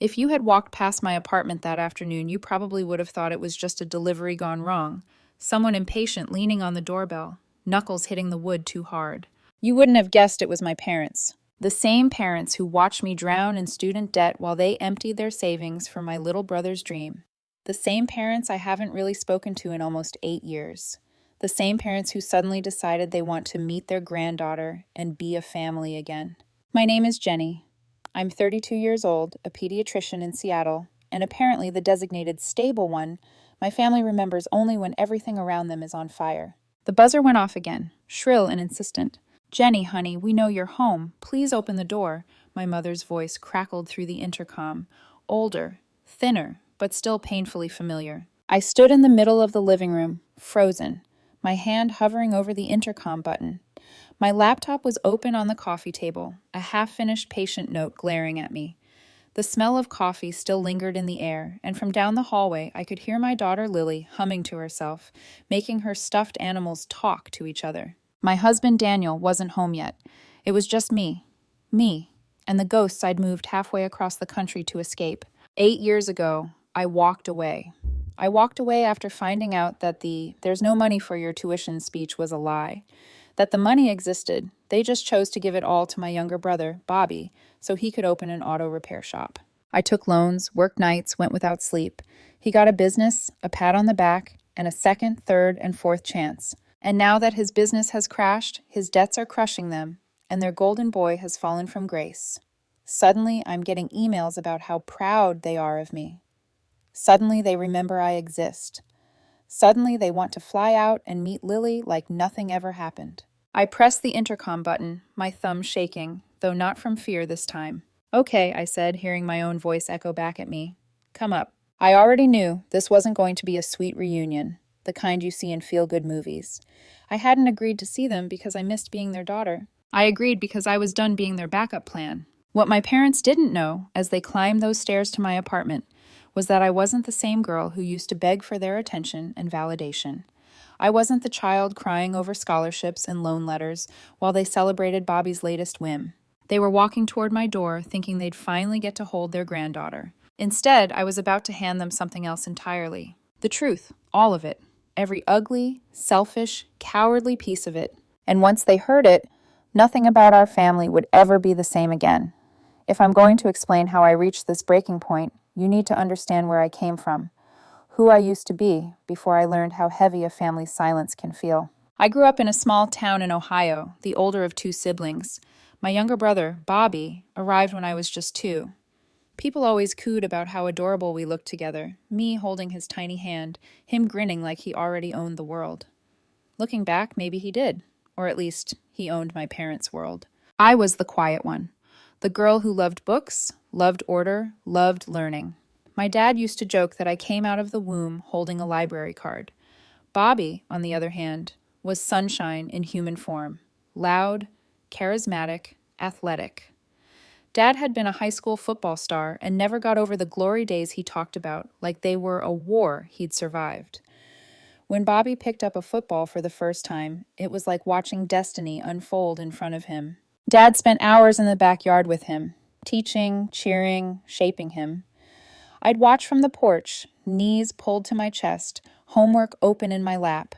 If you had walked past my apartment that afternoon, you probably would have thought it was just a delivery gone wrong. Someone impatient leaning on the doorbell, knuckles hitting the wood too hard. You wouldn't have guessed it was my parents. The same parents who watched me drown in student debt while they emptied their savings for my little brother's dream. The same parents I haven't really spoken to in almost 8 years. The same parents who suddenly decided they want to meet their granddaughter and be a family again. My name is Jenny. I'm 32 years old, a pediatrician in Seattle, and apparently the designated stable one my family remembers only when everything around them is on fire. The buzzer went off again, shrill and insistent. Jenny, honey, we know you're home. Please open the door. My mother's voice crackled through the intercom. Older, thinner, but still painfully familiar. I stood in the middle of the living room, frozen, my hand hovering over the intercom button. My laptop was open on the coffee table, a half-finished patient note glaring at me. The smell of coffee still lingered in the air, and from down the hallway I could hear my daughter Lily humming to herself, making her stuffed animals talk to each other. My husband Daniel wasn't home yet. It was just me, and the ghosts I'd moved halfway across the country to escape. 8 years ago, I walked away. I walked away after finding out that the "there's no money for your tuition" speech was a lie. That the money existed, they just chose to give it all to my younger brother, Bobby, so he could open an auto repair shop. I took loans, worked nights, went without sleep. He got a business, a pat on the back, and a second, third, and fourth chance. And now that his business has crashed, his debts are crushing them, and their golden boy has fallen from grace. Suddenly, I'm getting emails about how proud they are of me. Suddenly, they remember I exist. Suddenly, they want to fly out and meet Lily like nothing ever happened. I pressed the intercom button, my thumb shaking, though not from fear this time. "Okay," I said, hearing my own voice echo back at me. "Come up." I already knew this wasn't going to be a sweet reunion, the kind you see in feel-good movies. I hadn't agreed to see them because I missed being their daughter. I agreed because I was done being their backup plan. What my parents didn't know, as they climbed those stairs to my apartment, was that I wasn't the same girl who used to beg for their attention and validation. I wasn't the child crying over scholarships and loan letters while they celebrated Bobby's latest whim. They were walking toward my door, thinking they'd finally get to hold their granddaughter. Instead, I was about to hand them something else entirely. The truth, all of it. Every ugly, selfish, cowardly piece of it. And once they heard it, nothing about our family would ever be the same again. If I'm going to explain how I reached this breaking point, you need to understand where I came from, who I used to be before I learned how heavy a family's silence can feel. I grew up in a small town in Ohio, the older of two siblings. My younger brother, Bobby, arrived when I was just 2. People always cooed about how adorable we looked together, me holding his tiny hand, him grinning like he already owned the world. Looking back, maybe he did, or at least he owned my parents' world. I was the quiet one, the girl who loved books, loved order, loved learning. My dad used to joke that I came out of the womb holding a library card. Bobby, on the other hand, was sunshine in human form, loud, charismatic, athletic. Dad had been a high school football star and never got over the glory days he talked about, like they were a war he'd survived. When Bobby picked up a football for the first time, it was like watching destiny unfold in front of him. Dad spent hours in the backyard with him, teaching, cheering, shaping him. I'd watch from the porch, knees pulled to my chest, homework open in my lap.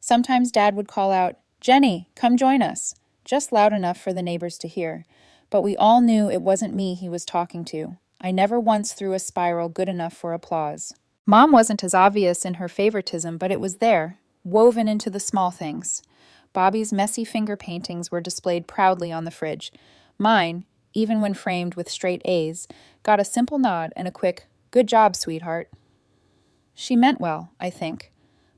Sometimes Dad would call out, "Jenny, come join us," just loud enough for the neighbors to hear. But we all knew it wasn't me he was talking to. I never once threw a spiral good enough for applause. Mom wasn't as obvious in her favoritism, but it was there, woven into the small things. Bobby's messy finger paintings were displayed proudly on the fridge. Mine, even when framed with straight A's, got a simple nod and a quick, "Good job, sweetheart." She meant well, I think.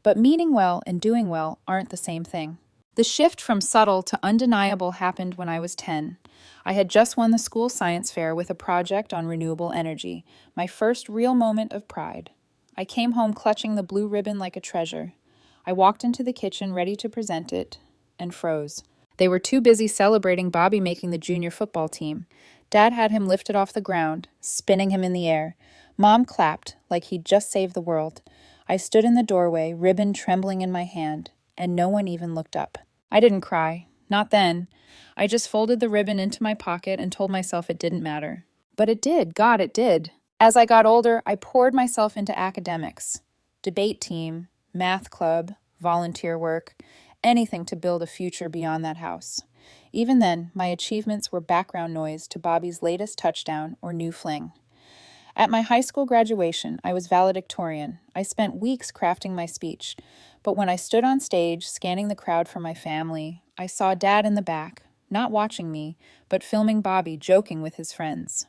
But meaning well and doing well aren't the same thing. The shift from subtle to undeniable happened when I was 10. I had just won the school science fair with a project on renewable energy, my first real moment of pride. I came home clutching the blue ribbon like a treasure. I walked into the kitchen ready to present it, and froze. They were too busy celebrating Bobby making the junior football team. Dad had him lifted off the ground, spinning him in the air. Mom clapped like he'd just saved the world. I stood in the doorway, ribbon trembling in my hand, and no one even looked up. I didn't cry. Not then. I just folded the ribbon into my pocket and told myself it didn't matter. But it did. God, it did. As I got older, I poured myself into academics, debate team, math club, volunteer work, anything to build a future beyond that house. Even then, my achievements were background noise to Bobby's latest touchdown or new fling. At my high school graduation, I was valedictorian. I spent weeks crafting my speech, but when I stood on stage, scanning the crowd for my family, I saw Dad in the back, not watching me, but filming Bobby joking with his friends.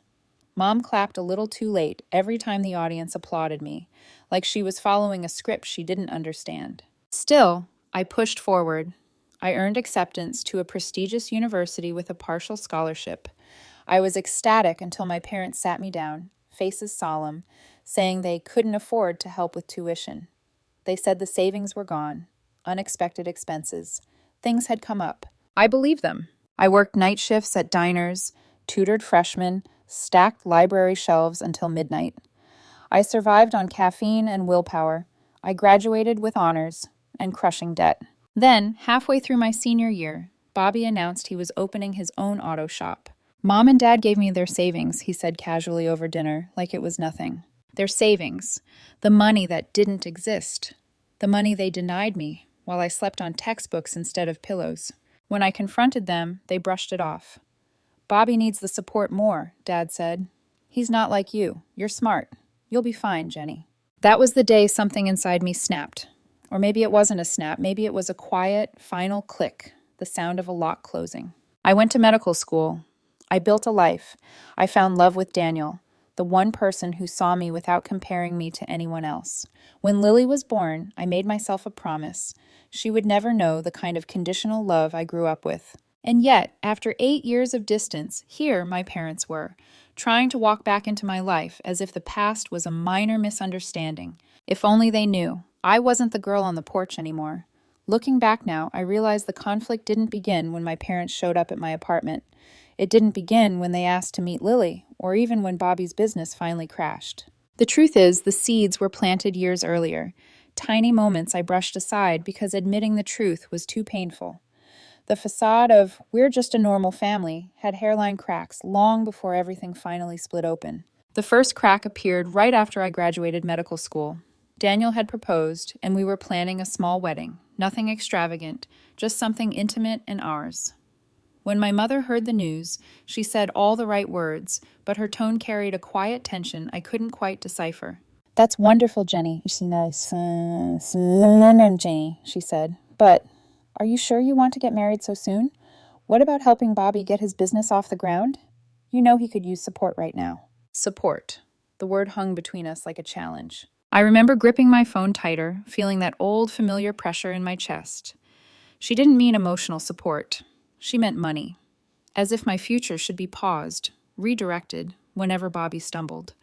Mom clapped a little too late every time the audience applauded me, like she was following a script she didn't understand. Still, I pushed forward. I earned acceptance to a prestigious university with a partial scholarship. I was ecstatic until my parents sat me down, faces solemn, saying they couldn't afford to help with tuition. They said the savings were gone, unexpected expenses. Things had come up. I believed them. I worked night shifts at diners, tutored freshmen, stacked library shelves until midnight. I survived on caffeine and willpower. I graduated with honors and crushing debt. Then, halfway through my senior year, Bobby announced he was opening his own auto shop. Mom and Dad gave me their savings, he said casually over dinner, like it was nothing. Their savings. The money that didn't exist. The money they denied me while I slept on textbooks instead of pillows. When I confronted them, they brushed it off. Bobby needs the support more, Dad said. He's not like you. You're smart. You'll be fine, Jenny. That was the day something inside me snapped. Or maybe it wasn't a snap. Maybe it was a quiet, final click, the sound of a lock closing. I went to medical school. I built a life. I found love with Daniel, the one person who saw me without comparing me to anyone else. When Lily was born, I made myself a promise. She would never know the kind of conditional love I grew up with. And yet, after 8 years of distance, here my parents were, trying to walk back into my life as if the past was a minor misunderstanding. If only they knew. I wasn't the girl on the porch anymore. Looking back now, I realized the conflict didn't begin when my parents showed up at my apartment. It didn't begin when they asked to meet Lily, or even when Bobby's business finally crashed. The truth is, the seeds were planted years earlier. Tiny moments I brushed aside because admitting the truth was too painful. The facade of, we're just a normal family, had hairline cracks long before everything finally split open. The first crack appeared right after I graduated medical school. Daniel had proposed, and we were planning a small wedding. Nothing extravagant, just something intimate and ours. When my mother heard the news, she said all the right words, but her tone carried a quiet tension I couldn't quite decipher. That's wonderful, Jenny, Jenny, she said. But are you sure you want to get married so soon? What about helping Bobby get his business off the ground? You know he could use support right now. Support. The word hung between us like a challenge. I remember gripping my phone tighter, feeling that old familiar pressure in my chest. She didn't mean emotional support. She meant money. As if my future should be paused, redirected, whenever Bobby stumbled.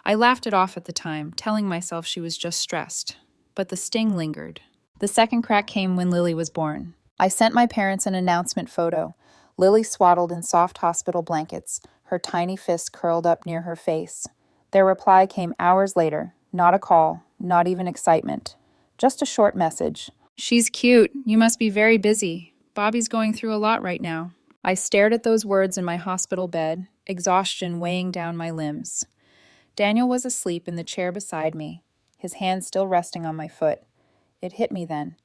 I laughed it off at the time, telling myself she was just stressed. But the sting lingered. The second crack came when Lily was born. I sent my parents an announcement photo. Lily swaddled in soft hospital blankets, her tiny fist curled up near her face. Their reply came hours later. Not a call, not even excitement. Just a short message. She's cute. You must be very busy. Bobby's going through a lot right now. I stared at those words in my hospital bed, exhaustion weighing down my limbs. Daniel was asleep in the chair beside me, his hand still resting on my foot. It hit me then.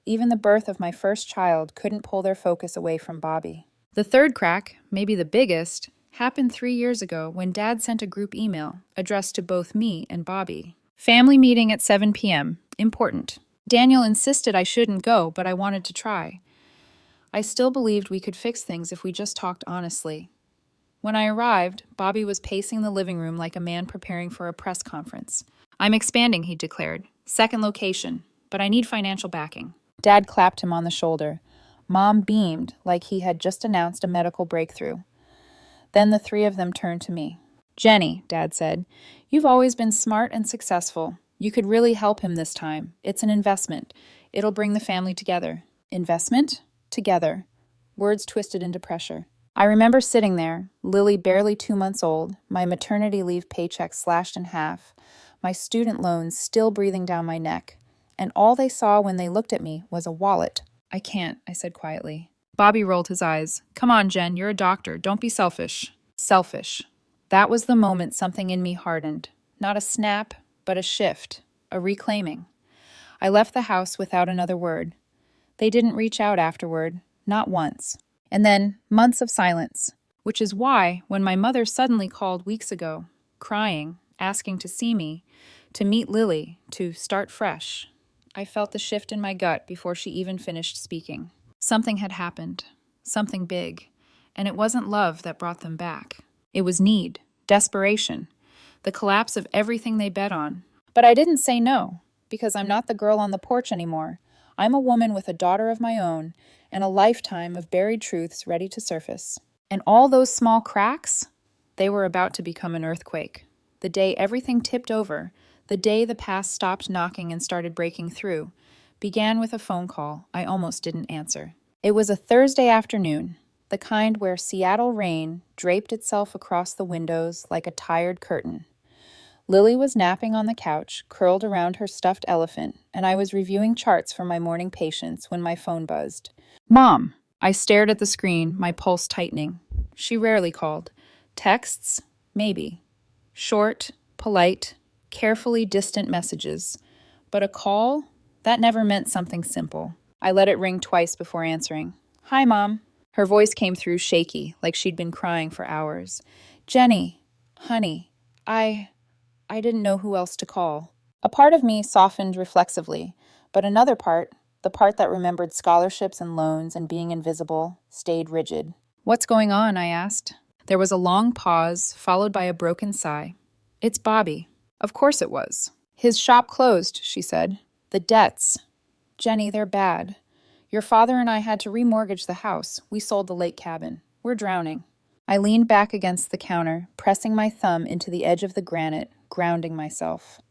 Even the birth of my first child couldn't pull their focus away from Bobby. The third crack, maybe the biggest, happened 3 years ago when Dad sent a group email addressed to both me and Bobby. Family meeting at 7 p.m. Important. Daniel insisted I shouldn't go, but I wanted to try. I still believed we could fix things if we just talked honestly. When I arrived, Bobby was pacing the living room like a man preparing for a press conference. I'm expanding, he declared. Second location, but I need financial backing. Dad clapped him on the shoulder. Mom beamed like he had just announced a medical breakthrough. Then the three of them turned to me. Jenny, Dad said, you've always been smart and successful. You could really help him this time. It's an investment. It'll bring the family together. Investment? Together. Words twisted into pressure. I remember sitting there, Lily barely 2 months old, my maternity leave paycheck slashed in half, my student loans still breathing down my neck, and all they saw when they looked at me was a wallet. I can't, I said quietly. Bobby rolled his eyes. Come on, Jen, you're a doctor. Don't be selfish. Selfish. That was the moment something in me hardened. Not a snap, but a shift, a reclaiming. I left the house without another word. They didn't reach out afterward, not once. And then months of silence, which is why, when my mother suddenly called weeks ago, crying, asking to see me, to meet Lily, to start fresh, I felt the shift in my gut before she even finished speaking. Something had happened, something big, and it wasn't love that brought them back. It was need, desperation, the collapse of everything they bet on. But I didn't say no, because I'm not the girl on the porch anymore. I'm a woman with a daughter of my own and a lifetime of buried truths ready to surface. And all those small cracks, they were about to become an earthquake. The day everything tipped over, the day the past stopped knocking and started breaking through, began with a phone call I almost didn't answer. It was a Thursday afternoon, the kind where Seattle rain draped itself across the windows like a tired curtain. Lily was napping on the couch, curled around her stuffed elephant, and I was reviewing charts for my morning patients when my phone buzzed. Mom! I stared at the screen, my pulse tightening. She rarely called. Texts? Maybe. Short, polite, carefully distant messages. But a call? That never meant something simple. I let it ring twice before answering. Hi, Mom. Her voice came through shaky, like she'd been crying for hours. Jenny, honey, I didn't know who else to call. A part of me softened reflexively, but another part, the part that remembered scholarships and loans and being invisible, stayed rigid. What's going on? I asked. There was a long pause, followed by a broken sigh. It's Bobby. Of course it was. His shop closed, she said. The debts. Jenny, they're bad. Your father and I had to remortgage the house. We sold the lake cabin. We're drowning. I leaned back against the counter, pressing my thumb into the edge of the granite, grounding myself.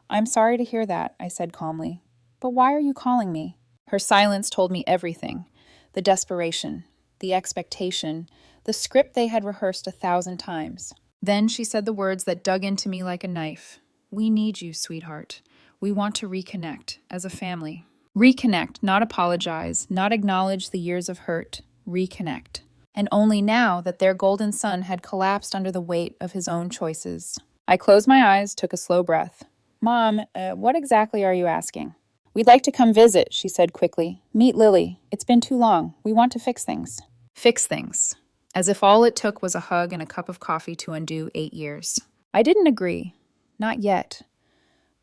I'm sorry to hear that, I said calmly. But why are you calling me? Her silence told me everything. The desperation, the expectation, the script they had rehearsed 1,000 times. Then she said the words that dug into me like a knife. We need you, sweetheart. We want to reconnect, as a family. Reconnect, not apologize, not acknowledge the years of hurt. Reconnect. And only now that their golden son had collapsed under the weight of his own choices. I closed my eyes, took a slow breath. Mom, what exactly are you asking? We'd like to come visit, she said quickly. Meet Lily. It's been too long. We want to fix things. Fix things. As if all it took was a hug and a cup of coffee to undo 8 years. I didn't agree. Not yet.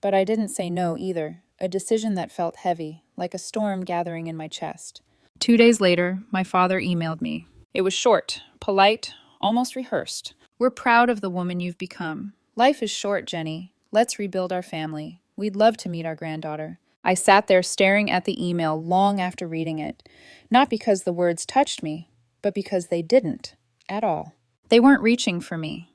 But I didn't say no either. A decision that felt heavy, like a storm gathering in my chest. 2 days later, my father emailed me. It was short, polite, almost rehearsed. We're proud of the woman you've become. Life is short, Jenny. Let's rebuild our family. We'd love to meet our granddaughter. I sat there staring at the email long after reading it. Not because the words touched me, but because they didn't, at all. They weren't reaching for me.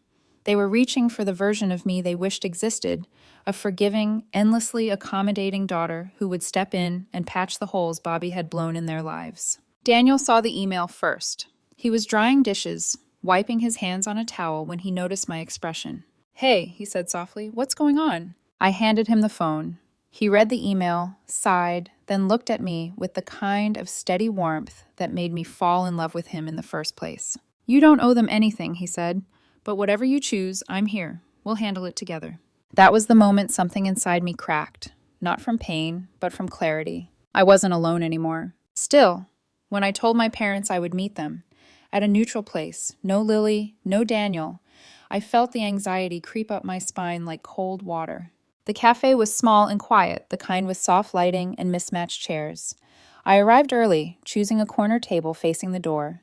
They were reaching for the version of me they wished existed, a forgiving, endlessly accommodating daughter who would step in and patch the holes Bobby had blown in their lives. Daniel saw the email first. He was drying dishes, wiping his hands on a towel when he noticed my expression. Hey, he said softly, what's going on? I handed him the phone. He read the email, sighed, then looked at me with the kind of steady warmth that made me fall in love with him in the first place. You don't owe them anything, he said, but whatever you choose, I'm here. We'll handle it together. That was the moment something inside me cracked, not from pain, but from clarity. I wasn't alone anymore. Still, when I told my parents I would meet them, at a neutral place, no Lily, no Daniel, I felt the anxiety creep up my spine like cold water. The cafe was small and quiet, the kind with soft lighting and mismatched chairs. I arrived early, choosing a corner table facing the door.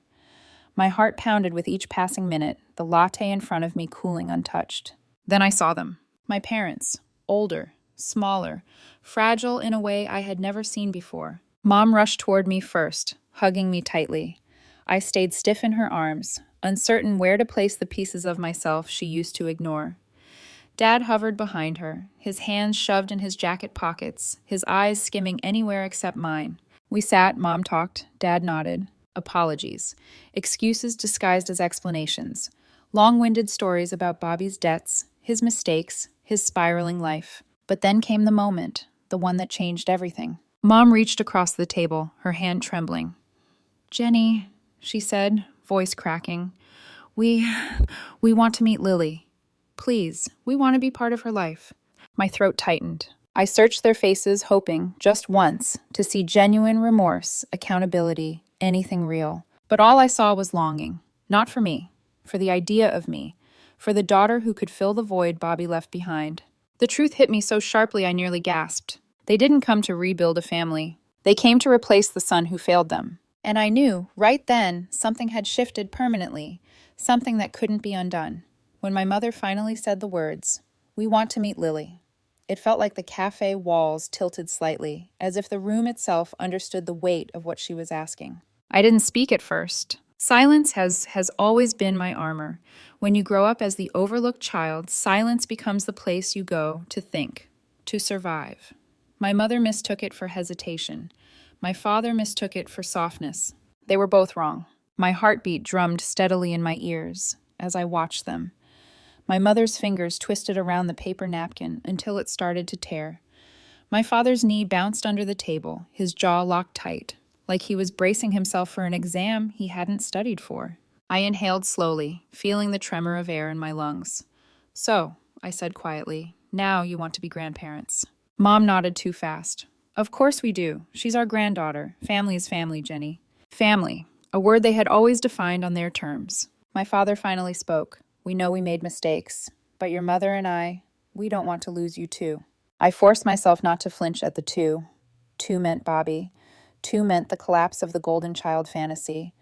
My heart pounded with each passing minute, the latte in front of me cooling untouched. Then I saw them. My parents. Older, smaller, fragile in a way I had never seen before. Mom rushed toward me first, hugging me tightly. I stayed stiff in her arms, uncertain where to place the pieces of myself she used to ignore. Dad hovered behind her, his hands shoved in his jacket pockets, his eyes skimming anywhere except mine. We sat, Mom talked, Dad nodded. Apologies. Excuses disguised as explanations. Long-winded stories about Bobby's debts, his mistakes, his spiraling life. But then came the moment, the one that changed everything. Mom reached across the table, her hand trembling. Jenny, she said, voice cracking, We we want to meet Lily. Please, we want to be part of her life. My throat tightened. I searched their faces, hoping, just once, to see genuine remorse, accountability, anything real. But all I saw was longing. Not for me, for the idea of me, for the daughter who could fill the void Bobby left behind. The truth hit me so sharply I nearly gasped. They didn't come to rebuild a family. They came to replace the son who failed them. And I knew, right then, something had shifted permanently, something that couldn't be undone. When my mother finally said the words, "We want to meet Lily," it felt like the cafe walls tilted slightly, as if the room itself understood the weight of what she was asking. I didn't speak at first. Silence has always been my armor. When you grow up as the overlooked child, silence becomes the place you go to think, to survive. My mother mistook it for hesitation. My father mistook it for softness. They were both wrong. My heartbeat drummed steadily in my ears as I watched them. My mother's fingers twisted around the paper napkin until it started to tear. My father's knee bounced under the table, his jaw locked tight, like he was bracing himself for an exam he hadn't studied for. I inhaled slowly, feeling the tremor of air in my lungs. "So," I said quietly, "now you want to be grandparents." Mom nodded too fast. "Of course we do. She's our granddaughter. Family is family, Jenny." Family, a word they had always defined on their terms. My father finally spoke. "We know we made mistakes, but your mother and we don't want to lose you too." I forced myself not to flinch at the two. Two meant Bobby. Two meant the collapse of the golden child fantasy.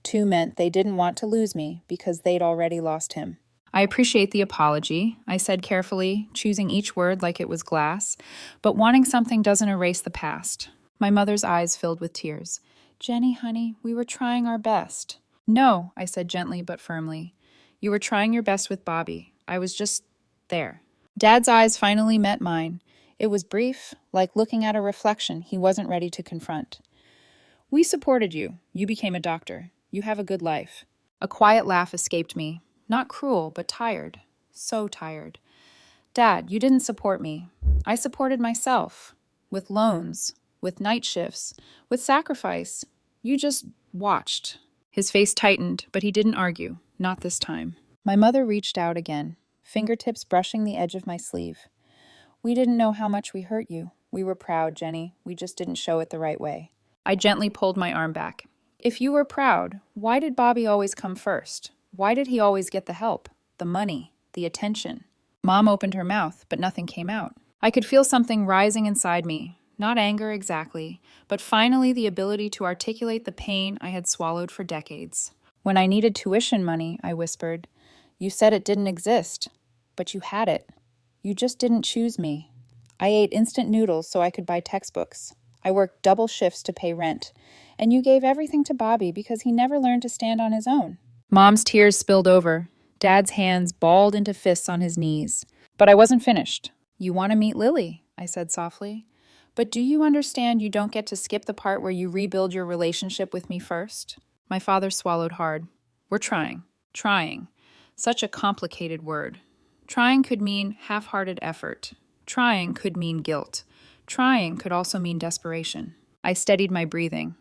Two meant they didn't want to lose me because they'd already lost him. "I appreciate the apology," I said carefully, choosing each word like it was glass, "but wanting something doesn't erase the past." My mother's eyes filled with tears. "Jenny, honey, we were trying our best." "No," I said gently but firmly. "You were trying your best with Bobby. I was just there." Dad's eyes finally met mine. It was brief, like looking at a reflection he wasn't ready to confront. "We supported you. You became a doctor. You have a good life." A quiet laugh escaped me. Not cruel, but tired. So tired. "Dad, you didn't support me. I supported myself. With loans, with night shifts, with sacrifice. You just watched." His face tightened, but he didn't argue. Not this time. My mother reached out again, fingertips brushing the edge of my sleeve. "We didn't know how much we hurt you. We were proud, Jenny. We just didn't show it the right way." I gently pulled my arm back. "If you were proud, why did Bobby always come first? Why did he always get the help, the money, the attention?" Mom opened her mouth, but nothing came out. I could feel something rising inside me. Not anger exactly, but finally the ability to articulate the pain I had swallowed for decades. "When I needed tuition money," I whispered, "you said it didn't exist, but you had it. You just didn't choose me. I ate instant noodles so I could buy textbooks. I worked double shifts to pay rent. And you gave everything to Bobby because he never learned to stand on his own." Mom's tears spilled over. Dad's hands balled into fists on his knees. But I wasn't finished. "You want to meet Lily," I said softly. "But do you understand you don't get to skip the part where you rebuild your relationship with me first?" My father swallowed hard. "We're trying. Trying. Such a complicated word. Trying could mean half-hearted effort. Trying could mean guilt. Trying could also mean desperation." I steadied my breathing.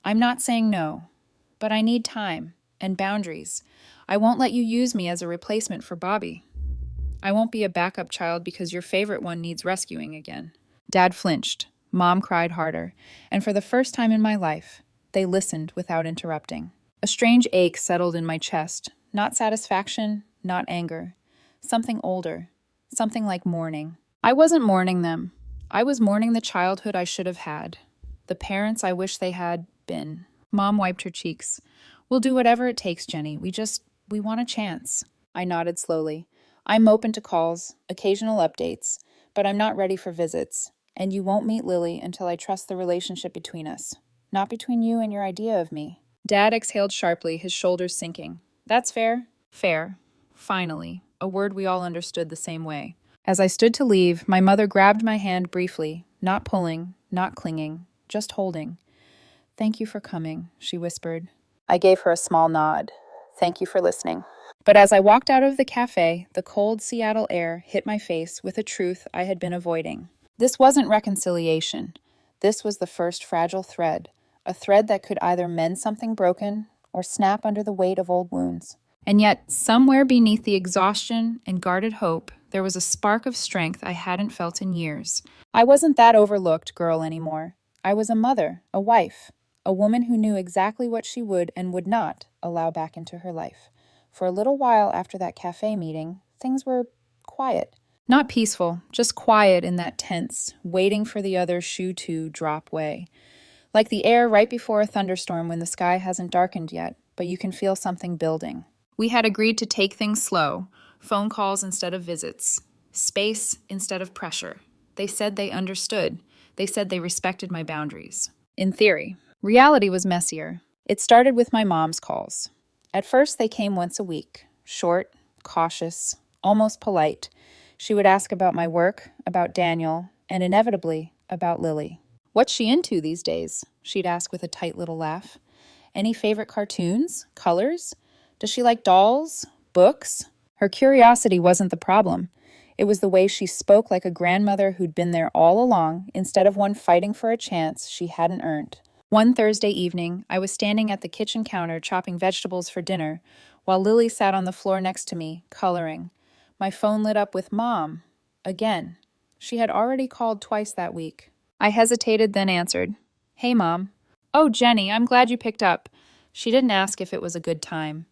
"I'm not saying no, but I need time and boundaries. I won't let you use me as a replacement for Bobby. I won't be a backup child because your favorite one needs rescuing again." Dad flinched. Mom cried harder. And for the first time in my life, they listened without interrupting. A strange ache settled in my chest. Not satisfaction, not anger. Something older. Something like mourning. I wasn't mourning them. I was mourning the childhood I should have had. The parents I wish they had been. Mom wiped her cheeks. "We'll do whatever it takes, Jenny. We want a chance." I nodded slowly. "I'm open to calls, occasional updates, but I'm not ready for visits. And you won't meet Lily until I trust the relationship between us. Not between you and your idea of me." Dad exhaled sharply, his shoulders sinking. "That's fair." Fair. Finally. A word we all understood the same way. As I stood to leave, my mother grabbed my hand briefly, not pulling, not clinging, just holding. "Thank you for coming," she whispered. I gave her a small nod. "Thank you for listening." But as I walked out of the cafe, the cold Seattle air hit my face with a truth I had been avoiding. This wasn't reconciliation. This was the first fragile thread, a thread that could either mend something broken or snap under the weight of old wounds. And yet, somewhere beneath the exhaustion and guarded hope, there was a spark of strength I hadn't felt in years. I wasn't that overlooked girl anymore. I was a mother, a wife, a woman who knew exactly what she would and would not allow back into her life. For a little while after that cafe meeting, things were quiet. Not peaceful, just quiet in that tense, waiting for the other shoe to drop way. Like the air right before a thunderstorm when the sky hasn't darkened yet, but you can feel something building. We had agreed to take things slow, phone calls instead of visits, space instead of pressure. They said they understood. They said they respected my boundaries. In theory. Reality was messier. It started with my mom's calls. At first, they came once a week, short, cautious, almost polite. She would ask about my work, about Daniel, and inevitably, about Lily. "What's she into these days?" she'd ask with a tight little laugh. "Any favorite cartoons? Colors? Does she like dolls? Books?" Her curiosity wasn't the problem. It was the way she spoke like a grandmother who'd been there all along, instead of one fighting for a chance she hadn't earned. One Thursday evening, I was standing at the kitchen counter chopping vegetables for dinner, while Lily sat on the floor next to me, coloring. My phone lit up with "Mom." Again. She had already called twice that week. I hesitated, then answered. "Hey, Mom." "Oh, Jenny, I'm glad you picked up." She didn't ask if it was a good time.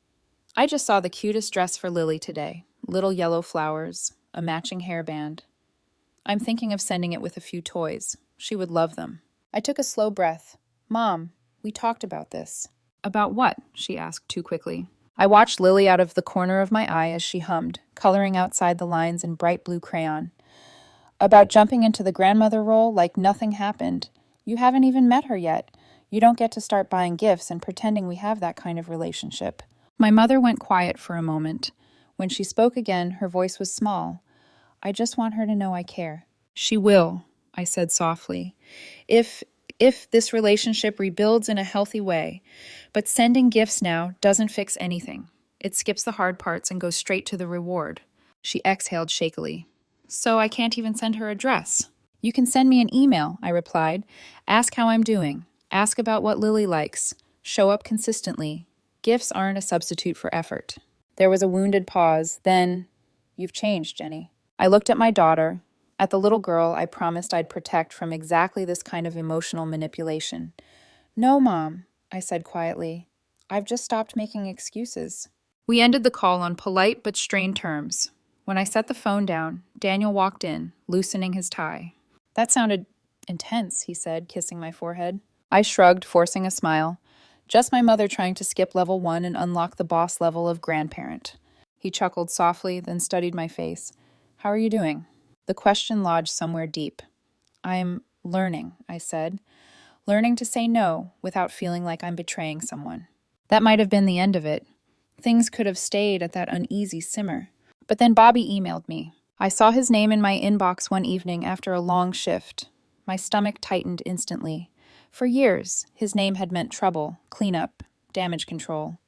"I just saw the cutest dress for Lily today. Little yellow flowers, a matching hairband. I'm thinking of sending it with a few toys. She would love them." I took a slow breath. "Mom, we talked about this." "About what?" she asked too quickly. I watched Lily out of the corner of my eye as she hummed, coloring outside the lines in bright blue crayon. "About jumping into the grandmother role like nothing happened. You haven't even met her yet. You don't get to start buying gifts and pretending we have that kind of relationship." My mother went quiet for a moment. When she spoke again, her voice was small. "I just want her to know I care." "She will," I said softly. If this relationship rebuilds in a healthy way. But sending gifts now doesn't fix anything. It skips the hard parts and goes straight to the reward." She exhaled shakily. "So I can't even send her a dress?" "You can send me an email," I replied. "Ask how I'm doing. Ask about what Lily likes. Show up consistently. Gifts aren't a substitute for effort." There was a wounded pause. Then, "You've changed, Jenny." I looked at my daughter, at the little girl I promised I'd protect from exactly this kind of emotional manipulation. "No, Mom," I said quietly. "I've just stopped making excuses." We ended the call on polite but strained terms. When I set the phone down, Daniel walked in, loosening his tie. "That sounded intense," he said, kissing my forehead. I shrugged, forcing a smile. Just my mother trying to skip level 1 and unlock the boss level of grandparent. He chuckled softly, then studied my face. "How are you doing?" The question lodged somewhere deep. "I'm learning," I said. "Learning to say no without feeling like I'm betraying someone." That might have been the end of it. Things could have stayed at that uneasy simmer. But then Bobby emailed me. I saw his name in my inbox one evening after a long shift. My stomach tightened instantly. For years, his name had meant trouble, cleanup, damage control.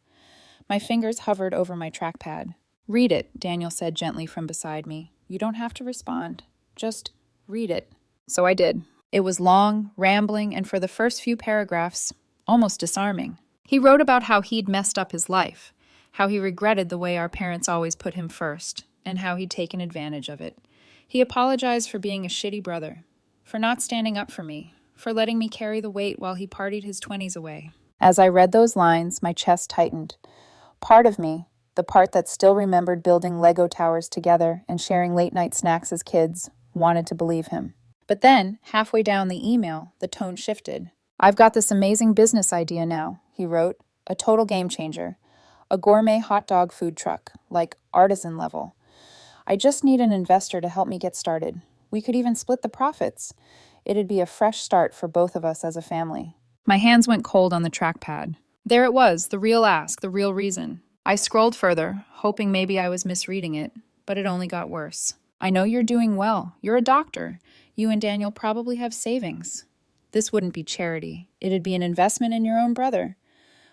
My fingers hovered over my trackpad. "Read it," Daniel said gently from beside me. "You don't have to respond. Just read it." So I did. It was long, rambling, and for the first few paragraphs, almost disarming. He wrote about how he'd messed up his life, how he regretted the way our parents always put him first, and how he'd taken advantage of it. He apologized for being a shitty brother, for not standing up for me, for letting me carry the weight while he partied his 20s away. As I read those lines, my chest tightened. Part of me, the part that still remembered building Lego towers together and sharing late-night snacks as kids, wanted to believe him. But then, halfway down the email, the tone shifted. "I've got this amazing business idea now," he wrote. "A total game changer. A gourmet hot dog food truck, like artisan level. I just need an investor to help me get started. We could even split the profits. It'd be a fresh start for both of us as a family." My hands went cold on the trackpad. There it was, the real ask, the real reason. I scrolled further, hoping maybe I was misreading it, but it only got worse. "I know you're doing well. You're a doctor. You and Daniel probably have savings. This wouldn't be charity. It'd be an investment in your own brother.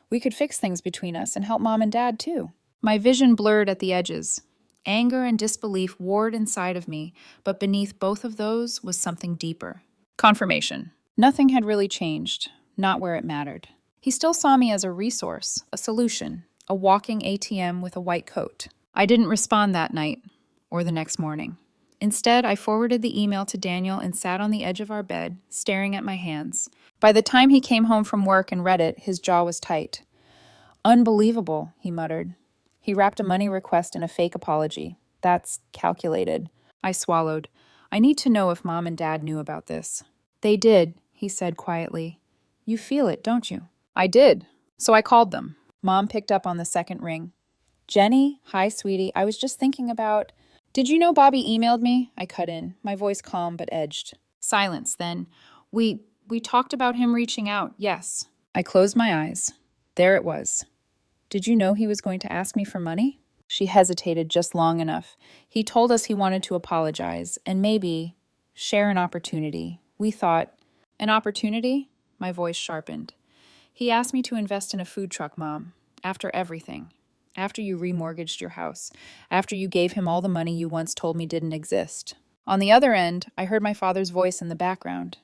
We could fix things between us and help Mom and Dad, too." My vision blurred at the edges. Anger and disbelief warred inside of me, but beneath both of those was something deeper. Confirmation. Nothing had really changed, not where it mattered. He still saw me as a resource, a solution, a walking ATM with a white coat. I didn't respond that night or the next morning. Instead, I forwarded the email to Daniel and sat on the edge of our bed, staring at my hands. By the time he came home from work and read it, his jaw was tight. "Unbelievable," he muttered. He wrapped a money request in a fake apology. "That's calculated." I swallowed. I need to know if Mom and Dad knew about this. "They did," he said quietly. "You feel it, don't you?" I did. So I called them. Mom picked up on the second ring. "Jenny, hi, sweetie. I was just thinking about—" "Did you know Bobby emailed me?" I cut in, my voice calm but edged. Silence, then. We talked about him reaching out, yes." I closed my eyes. There it was. "Did you know he was going to ask me for money?" She hesitated just long enough. "He told us he wanted to apologize and maybe share an opportunity. We thought—" "An opportunity?" My voice sharpened. "He asked me to invest in a food truck, Mom. After everything. After you remortgaged your house. After you gave him all the money you once told me didn't exist." On the other end, I heard my father's voice in the background.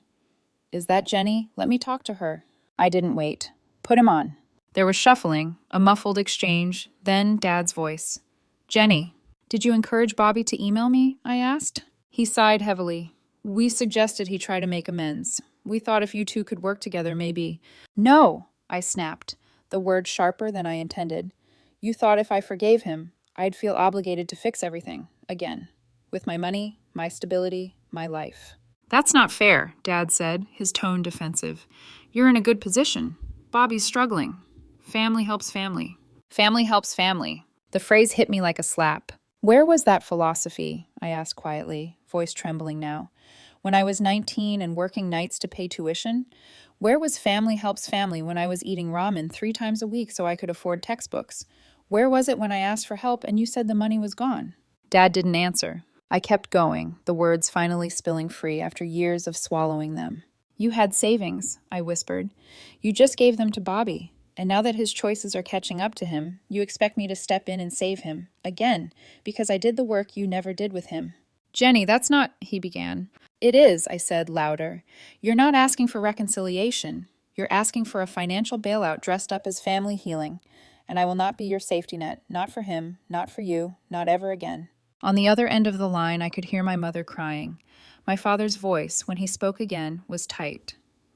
"Is that Jenny? Let me talk to her." I didn't wait. "Put him on." There was shuffling, a muffled exchange, then Dad's voice. "Jenny, did you encourage Bobby to email me?" I asked. He sighed heavily. "We suggested he try to make amends. We thought if you two could work together, maybe—" "No!" I snapped, the word sharper than I intended. "You thought if I forgave him, I'd feel obligated to fix everything, again. With my money, my stability, my life." "That's not fair," Dad said, his tone defensive. "You're in a good position. Bobby's struggling. Family helps family." Family helps family. The phrase hit me like a slap. Where was that philosophy? I asked quietly, voice trembling now. When I was 19 and working nights to pay tuition? Where was family helps family when I was eating ramen 3 times a week so I could afford textbooks? Where was it when I asked for help and you said the money was gone? Dad didn't answer. I kept going, the words finally spilling free after years of swallowing them. "You had savings," I whispered. "You just gave them to Bobby. And now that his choices are catching up to him, you expect me to step in and save him, again, because I did the work you never did with him." "Jenny, that's not—" he began. "It is," I said, louder. "You're not asking for reconciliation. You're asking for a financial bailout dressed up as family healing. And I will not be your safety net, not for him, not for you, not ever again." On the other end of the line, I could hear my mother crying. My father's voice, when he spoke again, was tight.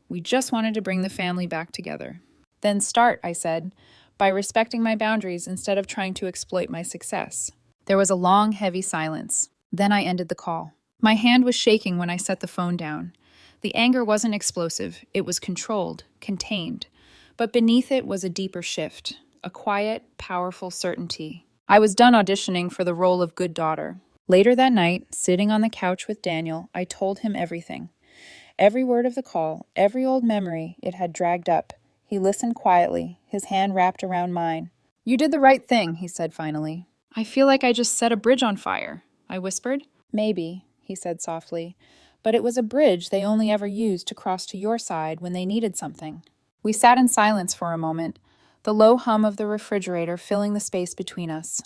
"We just wanted to bring the family back together." "Then start," I said, "by respecting my boundaries instead of trying to exploit my success." There was a long, heavy silence. Then I ended the call. My hand was shaking when I set the phone down. The anger wasn't explosive. It was controlled, contained. But beneath it was a deeper shift, a quiet, powerful certainty. I was done auditioning for the role of good daughter. Later that night, sitting on the couch with Daniel, I told him everything. Every word of the call, every old memory it had dragged up. He listened quietly, his hand wrapped around mine. "You did the right thing," he said finally. "I feel like I just set a bridge on fire," I whispered. "Maybe," he said softly, "but it was a bridge they only ever used to cross to your side when they needed something." We sat in silence for a moment, the low hum of the refrigerator filling the space between us.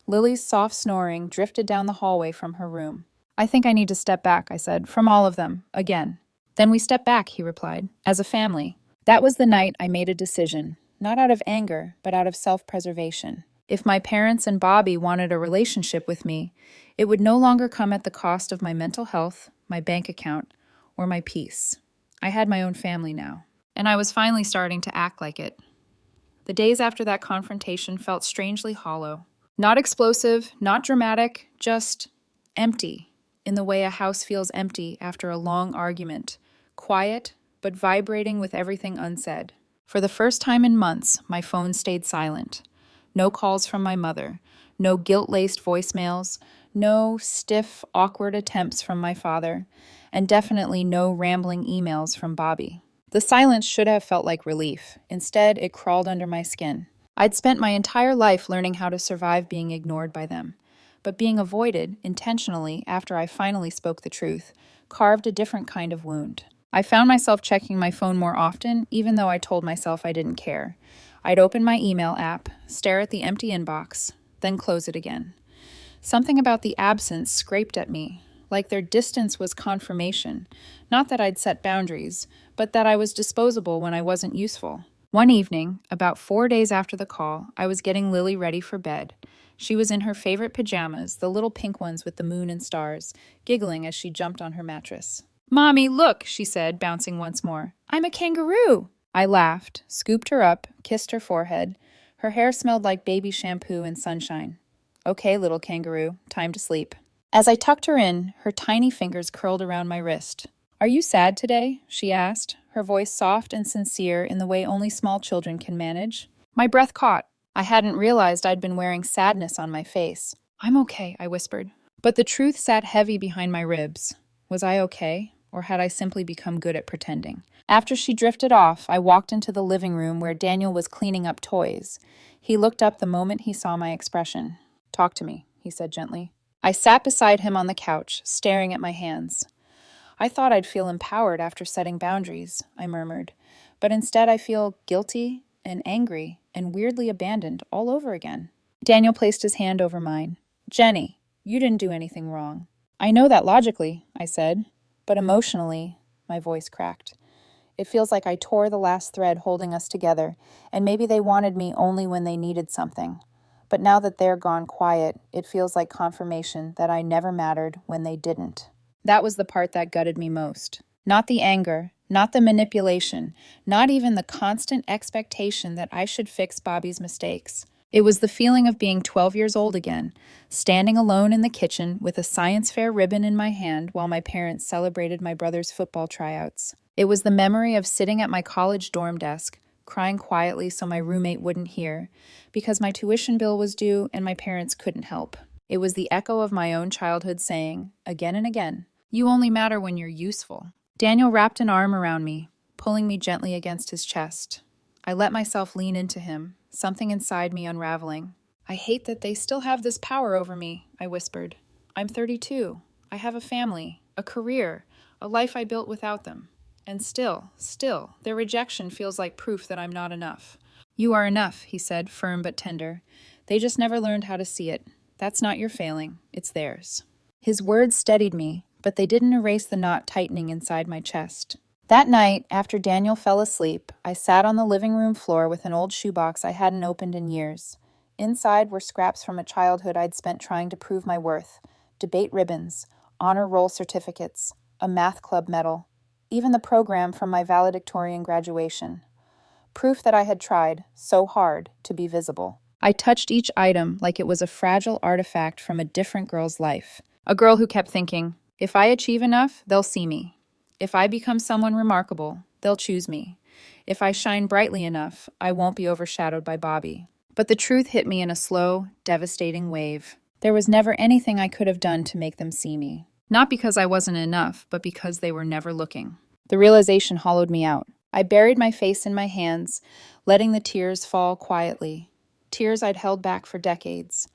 Lily's soft snoring drifted down the hallway from her room. "I think I need to step back," I said, "from all of them, again." "Then we step back," he replied, "as a family." That was the night I made a decision, not out of anger, but out of self-preservation. If my parents and Bobby wanted a relationship with me, it would no longer come at the cost of my mental health, my bank account, or my peace. I had my own family now, and I was finally starting to act like it. The days after that confrontation felt strangely hollow. Not explosive, not dramatic, just empty, in the way a house feels empty after a long argument. Quiet, but vibrating with everything unsaid. For the first time in months, my phone stayed silent. No calls from my mother, no guilt-laced voicemails, no stiff, awkward attempts from my father, and definitely no rambling emails from Bobby. The silence should have felt like relief. Instead, it crawled under my skin. I'd spent my entire life learning how to survive being ignored by them, but being avoided, intentionally, after I finally spoke the truth, carved a different kind of wound. I found myself checking my phone more often, even though I told myself I didn't care. I'd open my email app, stare at the empty inbox, then close it again. Something about the absence scraped at me, like their distance was confirmation. Not that I'd set boundaries, but that I was disposable when I wasn't useful. One evening, about 4 days after the call, I was getting Lily ready for bed. She was in her favorite pajamas, the little pink ones with the moon and stars, giggling as she jumped on her mattress. "Mommy, look," she said, bouncing once more. "I'm a kangaroo!" I laughed, scooped her up, kissed her forehead. Her hair smelled like baby shampoo and sunshine. "Okay, little kangaroo, time to sleep." As I tucked her in, her tiny fingers curled around my wrist. "Are you sad today?" she asked, her voice soft and sincere in the way only small children can manage. My breath caught. I hadn't realized I'd been wearing sadness on my face. "I'm okay," I whispered. But the truth sat heavy behind my ribs. Was I okay, or had I simply become good at pretending? After she drifted off, I walked into the living room where Daniel was cleaning up toys. He looked up the moment he saw my expression. "Talk to me," he said gently. I sat beside him on the couch, staring at my hands. "I thought I'd feel empowered after setting boundaries," I murmured. "But instead I feel guilty and angry and weirdly abandoned all over again." Daniel placed his hand over mine. "Jenny, you didn't do anything wrong." "I know that logically," I said. "But emotionally," my voice cracked. "It feels like I tore the last thread holding us together, and maybe they wanted me only when they needed something. But now that they're gone quiet, it feels like confirmation that I never mattered when they didn't." That was the part that gutted me most. Not the anger, not the manipulation, not even the constant expectation that I should fix Bobby's mistakes. It was the feeling of being 12 years old again, standing alone in the kitchen with a science fair ribbon in my hand while my parents celebrated my brother's football tryouts. It was the memory of sitting at my college dorm desk, crying quietly so my roommate wouldn't hear, because my tuition bill was due and my parents couldn't help. It was the echo of my own childhood saying, again and again, "You only matter when you're useful." Daniel wrapped an arm around me, pulling me gently against his chest. I let myself lean into him, something inside me unraveling. "I hate that they still have this power over me," I whispered. "I'm 32. I have a family, a career, a life I built without them. And still, their rejection feels like proof that I'm not enough." "You are enough," he said, firm but tender. "They just never learned how to see it. That's not your failing, it's theirs." His words steadied me, but they didn't erase the knot tightening inside my chest. That night, after Daniel fell asleep, I sat on the living room floor with an old shoebox I hadn't opened in years. Inside were scraps from a childhood I'd spent trying to prove my worth, debate ribbons, honor roll certificates, a math club medal, even the program from my valedictorian graduation. Proof that I had tried so hard to be visible. I touched each item like it was a fragile artifact from a different girl's life. A girl who kept thinking, if I achieve enough, they'll see me. If I become someone remarkable, they'll choose me. If I shine brightly enough, I won't be overshadowed by Bobby. But the truth hit me in a slow, devastating wave. There was never anything I could have done to make them see me. Not because I wasn't enough, but because they were never looking. The realization hollowed me out. I buried my face in my hands, letting the tears fall quietly. Tears I'd held back for decades.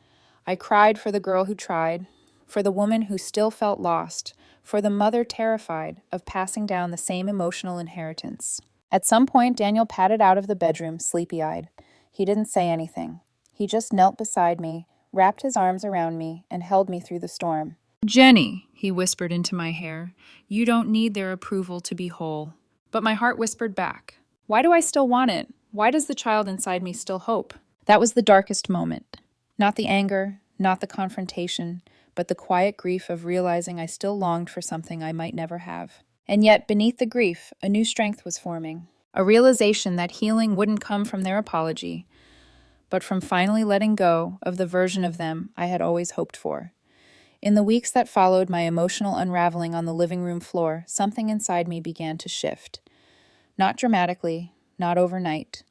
I cried for the girl who tried, for the woman who still felt lost, for the mother terrified of passing down the same emotional inheritance. At some point, Daniel padded out of the bedroom, sleepy-eyed. He didn't say anything. He just knelt beside me, wrapped his arms around me, and held me through the storm. "Jenny," he whispered into my hair, "you don't need their approval to be whole." But my heart whispered back, "Why do I still want it? Why does the child inside me still hope?" That was the darkest moment. Not the anger, not the confrontation, but the quiet grief of realizing I still longed for something I might never have. And yet, beneath the grief, a new strength was forming. A realization that healing wouldn't come from their apology, but from finally letting go of the version of them I had always hoped for. In the weeks that followed my emotional unraveling on the living room floor, something inside me began to shift. Not dramatically, not overnight.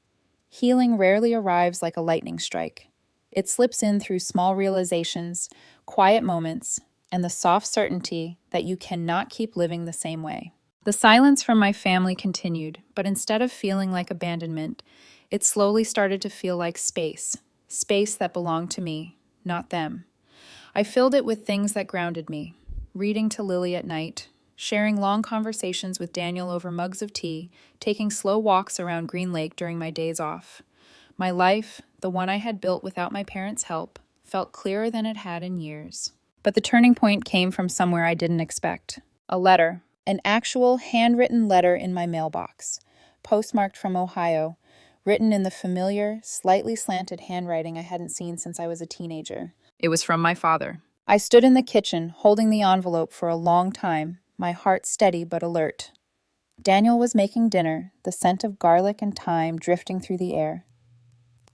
Healing rarely arrives like a lightning strike. It slips in through small realizations, quiet moments, and the soft certainty that you cannot keep living the same way. The silence from my family continued, but instead of feeling like abandonment, it slowly started to feel like space that belonged to me, not them. I filled it with things that grounded me, reading to Lily at night, sharing long conversations with Daniel over mugs of tea, taking slow walks around Green Lake during my days off. My life, the one I had built without my parents' help, felt clearer than it had in years. But the turning point came from somewhere I didn't expect. A letter, an actual handwritten letter in my mailbox, postmarked from Ohio, written in the familiar, slightly slanted handwriting I hadn't seen since I was a teenager. It was from my father. I stood in the kitchen, holding the envelope for a long time, my heart steady but alert. Daniel was making dinner, the scent of garlic and thyme drifting through the air.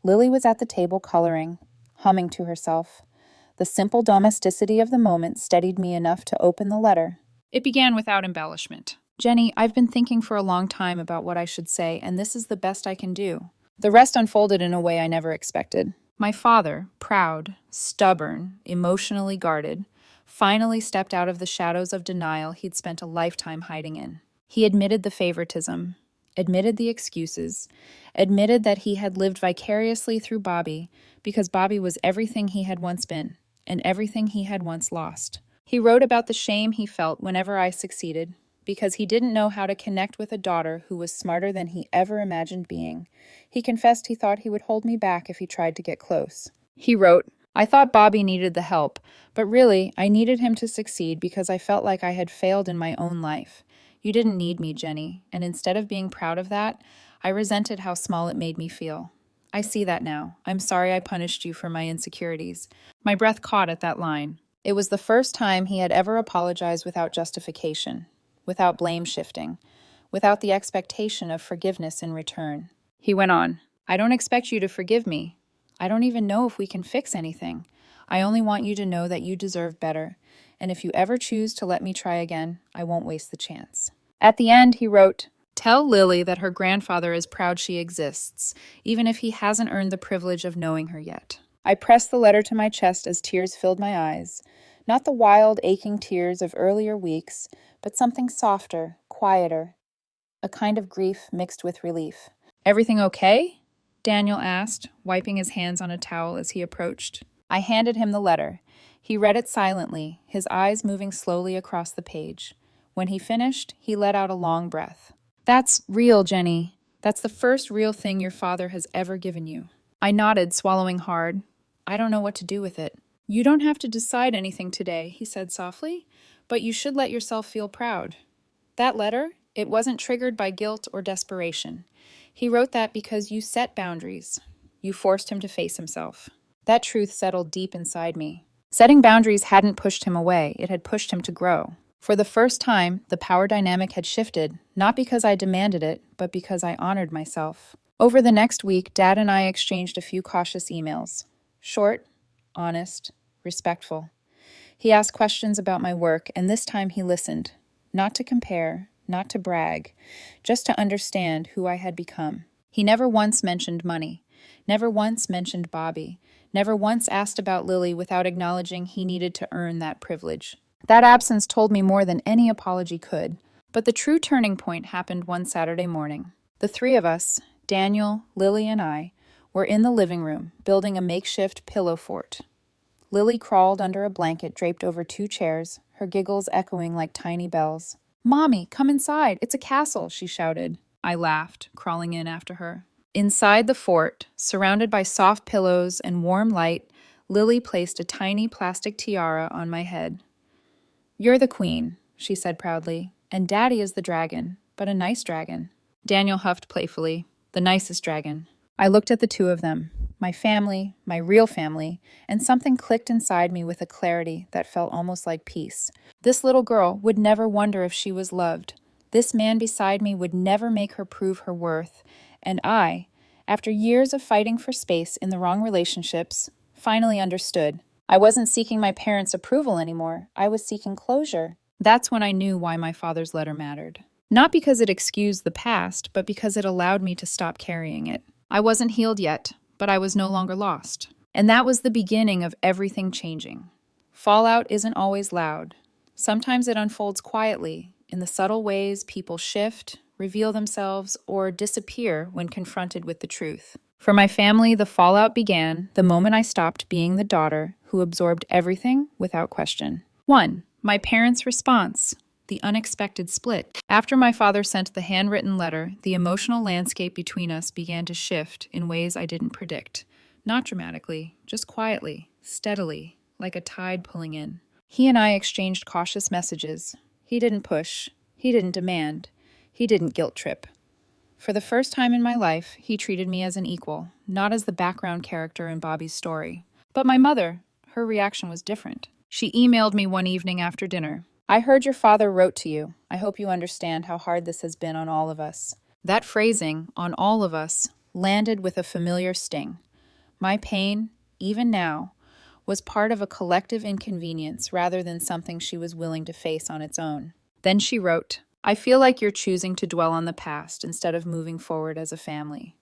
Lily was at the table coloring, humming to herself. The simple domesticity of the moment steadied me enough to open the letter. It began without embellishment. Jenny, I've been thinking for a long time about what I should say, and this is the best I can do. The rest unfolded in a way I never expected. My father, proud, stubborn, emotionally guarded, finally stepped out of the shadows of denial he'd spent a lifetime hiding in. He admitted the favoritism, admitted the excuses, admitted that he had lived vicariously through Bobby because Bobby was everything he had once been and everything he had once lost. He wrote about the shame he felt whenever I succeeded, because he didn't know how to connect with a daughter who was smarter than he ever imagined being. He confessed he thought he would hold me back if he tried to get close. He wrote, I thought Bobby needed the help, but really, I needed him to succeed because I felt like I had failed in my own life. You didn't need me, Jenny, and instead of being proud of that, I resented how small it made me feel. I see that now. I'm sorry I punished you for my insecurities. My breath caught at that line. It was the first time he had ever apologized without justification, without blame shifting, without the expectation of forgiveness in return. He went on, I don't expect you to forgive me. I don't even know if we can fix anything. I only want you to know that you deserve better, and if you ever choose to let me try again, I won't waste the chance. At the end, he wrote, Tell Lily that her grandfather is proud she exists, even if he hasn't earned the privilege of knowing her yet. I pressed the letter to my chest as tears filled my eyes. Not the wild, aching tears of earlier weeks, but something softer, quieter, a kind of grief mixed with relief. Everything okay? Daniel asked, wiping his hands on a towel as he approached. I handed him the letter. He read it silently, his eyes moving slowly across the page. When he finished, he let out a long breath. That's real, Jenny. That's the first real thing your father has ever given you. I nodded, swallowing hard. I don't know what to do with it. You don't have to decide anything today, he said softly, but you should let yourself feel proud. That letter, it wasn't triggered by guilt or desperation. He wrote that because you set boundaries. You forced him to face himself. That truth settled deep inside me. Setting boundaries hadn't pushed him away, it had pushed him to grow. For the first time, the power dynamic had shifted, not because I demanded it, but because I honored myself. Over the next week, Dad and I exchanged a few cautious emails. Short, honest, respectful. He asked questions about my work, and this time he listened. Not to compare, not to brag, just to understand who I had become. He never once mentioned money, never once mentioned Bobby, never once asked about Lily without acknowledging he needed to earn that privilege. That absence told me more than any apology could. But the true turning point happened one Saturday morning. The three of us, Daniel, Lily, and I, were in the living room, building a makeshift pillow fort. Lily crawled under a blanket draped over two chairs, her giggles echoing like tiny bells. Mommy, come inside. It's a castle, she shouted. I laughed, crawling in after her. Inside the fort, surrounded by soft pillows and warm light, Lily placed a tiny plastic tiara on my head. You're the queen, she said proudly, and Daddy is the dragon, but a nice dragon. Daniel huffed playfully, the nicest dragon. I looked at the two of them, my family, my real family, and something clicked inside me with a clarity that felt almost like peace. This little girl would never wonder if she was loved. This man beside me would never make her prove her worth. And I, after years of fighting for space in the wrong relationships, finally understood. I wasn't seeking my parents' approval anymore. I was seeking closure. That's when I knew why my father's letter mattered. Not because it excused the past, but because it allowed me to stop carrying it. I wasn't healed yet, but I was no longer lost. And that was the beginning of everything changing. Fallout isn't always loud. Sometimes it unfolds quietly, in the subtle ways people shift, reveal themselves, or disappear when confronted with the truth. For my family, the fallout began the moment I stopped being the daughter who absorbed everything without question. 1. My parents' response. The unexpected split. After my father sent the handwritten letter, the emotional landscape between us began to shift in ways I didn't predict. Not dramatically, just quietly, steadily, like a tide pulling in. He and I exchanged cautious messages. He didn't push. He didn't demand. He didn't guilt trip. For the first time in my life, he treated me as an equal, not as the background character in Bobby's story. But my mother, her reaction was different. She emailed me one evening after dinner. "I heard your father wrote to you. I hope you understand how hard this has been on all of us." That phrasing, "on all of us," landed with a familiar sting. My pain, even now, was part of a collective inconvenience rather than something she was willing to face on its own. Then she wrote, "I feel like you're choosing to dwell on the past instead of moving forward as a family.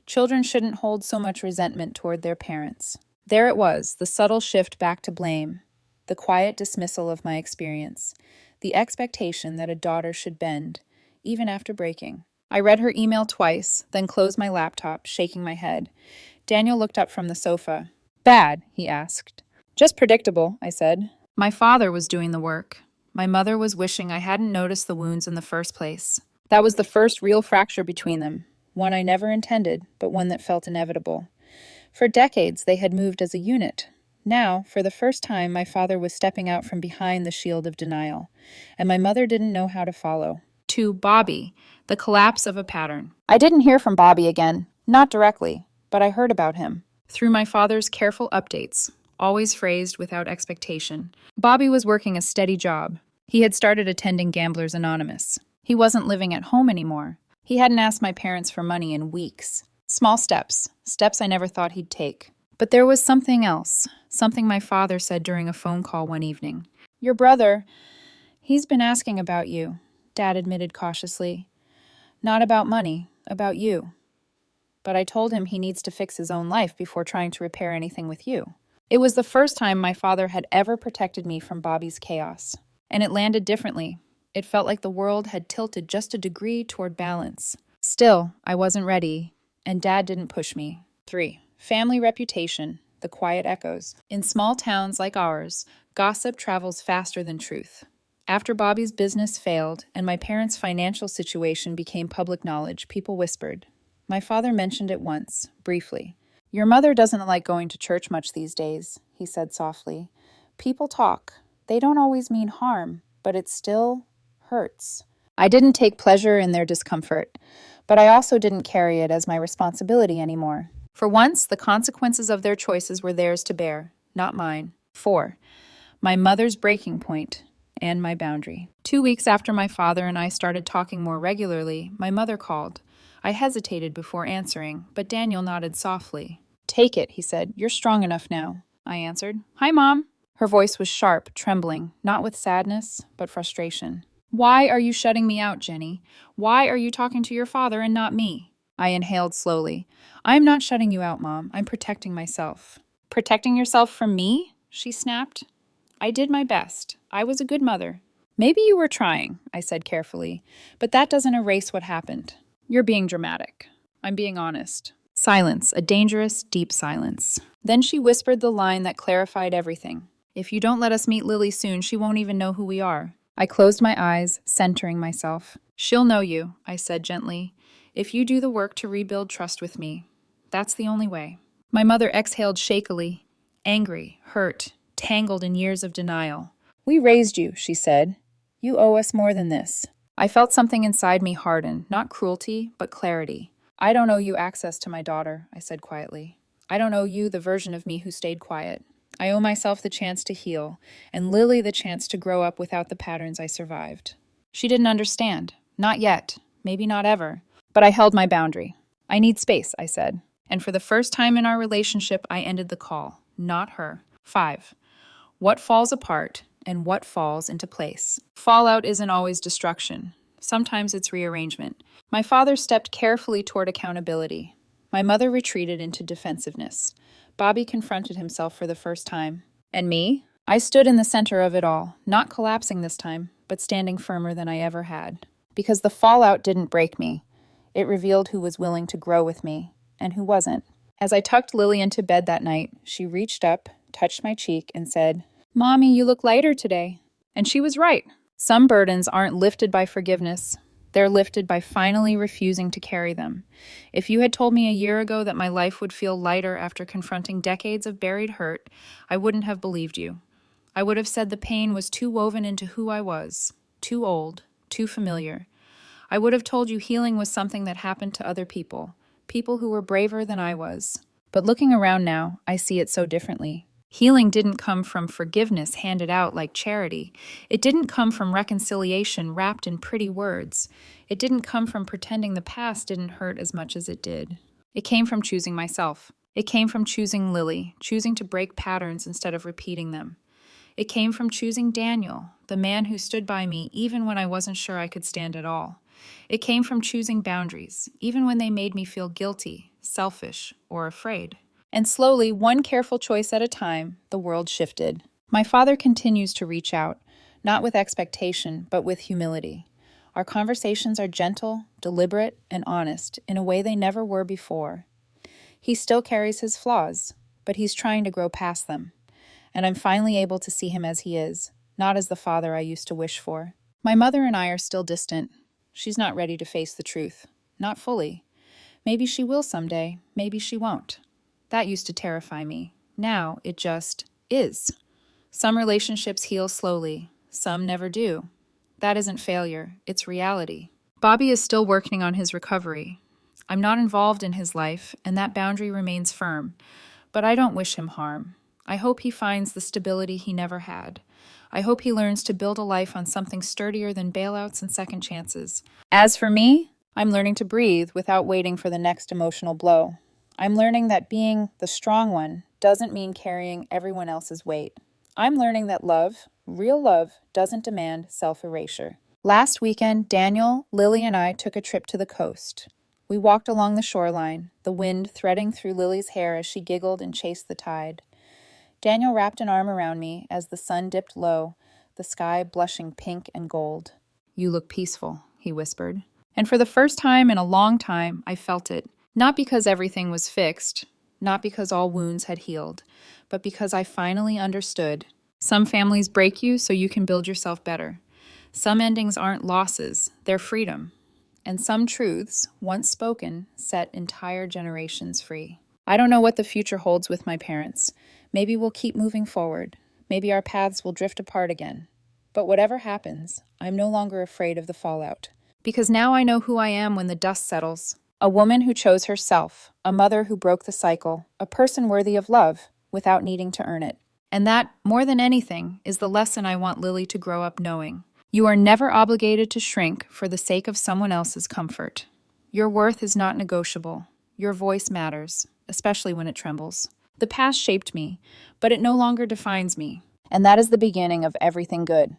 Children shouldn't hold so much resentment toward their parents." There it was, the subtle shift back to blame, the quiet dismissal of my experience, the expectation that a daughter should bend, even after breaking. I read her email twice, then closed my laptop, shaking my head. Daniel looked up from the sofa. "Bad?" he asked. "Just predictable," I said. My father was doing the work. My mother was wishing I hadn't noticed the wounds in the first place. That was the first real fracture between them, one I never intended, but one that felt inevitable. For decades, they had moved as a unit. Now, for the first time, my father was stepping out from behind the shield of denial, and my mother didn't know how to follow. To Bobby, the collapse of a pattern. I didn't hear from Bobby again, not directly, but I heard about him. Through my father's careful updates, always phrased without expectation. Bobby was working a steady job. He had started attending Gamblers Anonymous. He wasn't living at home anymore. He hadn't asked my parents for money in weeks. Small steps I never thought he'd take. But there was something else, something my father said during a phone call one evening. "Your brother, he's been asking about you," Dad admitted cautiously. "Not about money, about you. But I told him he needs to fix his own life before trying to repair anything with you." It was the first time my father had ever protected me from Bobby's chaos. And it landed differently. It felt like the world had tilted just a degree toward balance. Still, I wasn't ready, and Dad didn't push me. 3. Family reputation, the quiet echoes. In small towns like ours, gossip travels faster than truth. After Bobby's business failed and my parents' financial situation became public knowledge, people whispered. My father mentioned it once, briefly. "Your mother doesn't like going to church much these days," he said softly. "People talk. They don't always mean harm, but it still hurts." I didn't take pleasure in their discomfort, but I also didn't carry it as my responsibility anymore. For once, the consequences of their choices were theirs to bear, not mine. 4. My mother's breaking point and my boundary. 2 weeks after my father and I started talking more regularly, my mother called. I hesitated before answering, but Daniel nodded softly. "Take it," he said. "You're strong enough now," I answered. "Hi, Mom." Her voice was sharp, trembling, not with sadness, but frustration. "Why are you shutting me out, Jenny? Why are you talking to your father and not me?" I inhaled slowly. "I'm not shutting you out, Mom. I'm protecting myself." "Protecting yourself from me?" she snapped. "I did my best. I was a good mother." "Maybe you were trying," I said carefully, "but that doesn't erase what happened. You're being dramatic. I'm being honest." Silence, a dangerous, deep silence. Then she whispered the line that clarified everything. "If you don't let us meet Lily soon, she won't even know who we are." I closed my eyes, centering myself. "She'll know you," I said gently, "if you do the work to rebuild trust with me. That's the only way." My mother exhaled shakily, angry, hurt, tangled in years of denial. "We raised you," she said. "You owe us more than this." I felt something inside me harden, not cruelty, but clarity. "I don't owe you access to my daughter," I said quietly. "I don't owe you the version of me who stayed quiet. I owe myself the chance to heal, and Lily the chance to grow up without the patterns I survived." She didn't understand. Not yet. Maybe not ever. But I held my boundary. "I need space," I said. And for the first time in our relationship, I ended the call, not her. 5. What falls apart and what falls into place. Fallout isn't always destruction. Sometimes it's rearrangement. My father stepped carefully toward accountability. My mother retreated into defensiveness. Bobby confronted himself for the first time. And me? I stood in the center of it all, not collapsing this time, but standing firmer than I ever had. Because the fallout didn't break me. It revealed who was willing to grow with me, and who wasn't. As I tucked Lily into bed that night, she reached up, touched my cheek, and said, "Mommy, you look lighter today." And she was right. Some burdens aren't lifted by forgiveness. They're lifted by finally refusing to carry them. If you had told me a year ago that my life would feel lighter after confronting decades of buried hurt, I wouldn't have believed you. I would have said the pain was too woven into who I was, too old, too familiar. I would have told you healing was something that happened to other people, people who were braver than I was. But looking around now, I see it so differently. Healing didn't come from forgiveness handed out like charity. It didn't come from reconciliation wrapped in pretty words. It didn't come from pretending the past didn't hurt as much as it did. It came from choosing myself. It came from choosing Lily, choosing to break patterns instead of repeating them. It came from choosing Daniel, the man who stood by me even when I wasn't sure I could stand at all. It came from choosing boundaries, even when they made me feel guilty, selfish, or afraid. And slowly, one careful choice at a time, the world shifted. My father continues to reach out, not with expectation, but with humility. Our conversations are gentle, deliberate, and honest in a way they never were before. He still carries his flaws, but he's trying to grow past them. And I'm finally able to see him as he is, not as the father I used to wish for. My mother and I are still distant. She's not ready to face the truth. Not fully. Maybe she will someday, maybe she won't. That used to terrify me. Now it just is. Some relationships heal slowly, some never do. That isn't failure, it's reality. Bobby is still working on his recovery. I'm not involved in his life, and that boundary remains firm. But I don't wish him harm. I hope he finds the stability he never had. I hope he learns to build a life on something sturdier than bailouts and second chances. As for me, I'm learning to breathe without waiting for the next emotional blow. I'm learning that being the strong one doesn't mean carrying everyone else's weight. I'm learning that love, real love, doesn't demand self-erasure. Last weekend, Daniel, Lily, and I took a trip to the coast. We walked along the shoreline, the wind threading through Lily's hair as she giggled and chased the tide. Daniel wrapped an arm around me as the sun dipped low, the sky blushing pink and gold. "You look peaceful," he whispered. And for the first time in a long time, I felt it. Not because everything was fixed, not because all wounds had healed, but because I finally understood. Some families break you so you can build yourself better. Some endings aren't losses, they're freedom. And some truths, once spoken, set entire generations free. I don't know what the future holds with my parents. Maybe we'll keep moving forward. Maybe our paths will drift apart again. But whatever happens, I'm no longer afraid of the fallout. Because now I know who I am when the dust settles. A woman who chose herself, a mother who broke the cycle, a person worthy of love without needing to earn it. And that, more than anything, is the lesson I want Lily to grow up knowing. You are never obligated to shrink for the sake of someone else's comfort. Your worth is not negotiable. Your voice matters, especially when it trembles. The past shaped me, but it no longer defines me. And that is the beginning of everything good.